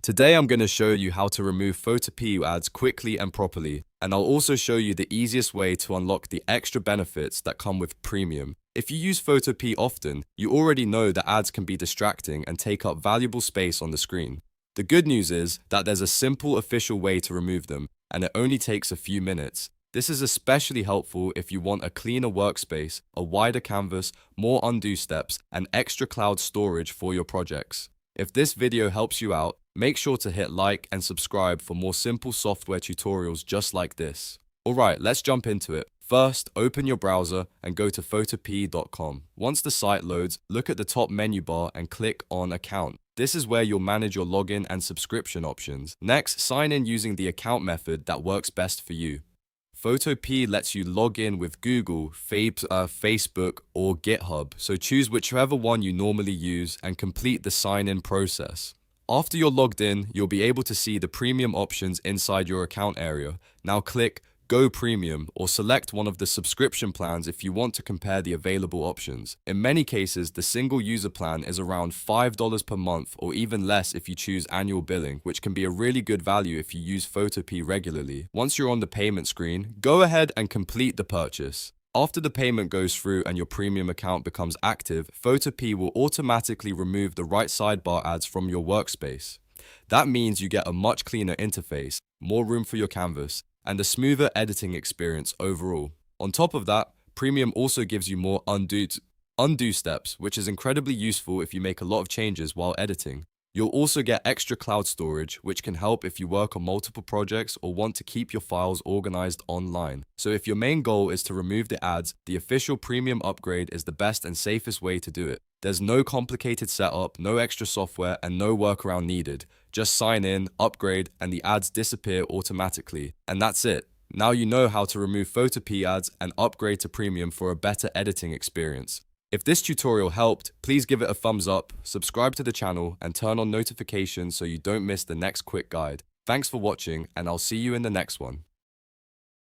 Today I'm going to show you how to remove Photopea ads quickly and properly, and I'll also show you the easiest way to unlock the extra benefits that come with Premium. If you use Photopea often, you already know that ads can be distracting and take up valuable space on the screen. The good news is that there's a simple official way to remove them, and it only takes a few minutes. This is especially helpful if you want a cleaner workspace, a wider canvas, more undo steps, and extra cloud storage for your projects. If this video helps you out, make sure to hit like and subscribe for more simple software tutorials just like this. Alright, let's jump into it. First, open your browser and go to photopea.com. Once the site loads, look at the top menu bar and click on Account. This is where you'll manage your login and subscription options. Next, sign in using the account method that works best for you. Photopea lets you log in with Google, Facebook, or GitHub, so choose whichever one you normally use and complete the sign-in process. After you're logged in, you'll be able to see the premium options inside your account area. Now click Go Premium or select one of the subscription plans if you want to compare the available options. In many cases, the single user plan is around $5 per month or even less if you choose annual billing, which can be a really good value if you use Photopea regularly. Once you're on the payment screen, go ahead and complete the purchase. After the payment goes through and your premium account becomes active, Photopea will automatically remove the right sidebar ads from your workspace. That means you get a much cleaner interface, more room for your canvas, and a smoother editing experience overall. On top of that, Premium also gives you more undo steps, which is incredibly useful if you make a lot of changes while editing. You'll also get extra cloud storage, which can help if you work on multiple projects or want to keep your files organized online. So if your main goal is to remove the ads, the official Premium upgrade is the best and safest way to do it. There's no complicated setup, no extra software, and no workaround needed. Just sign in, upgrade, and the ads disappear automatically. And that's it. Now you know how to remove Photopea ads and upgrade to Premium for a better editing experience. If this tutorial helped, please give it a thumbs up, subscribe to the channel, and turn on notifications so you don't miss the next quick guide. Thanks for watching, and I'll see you in the next one.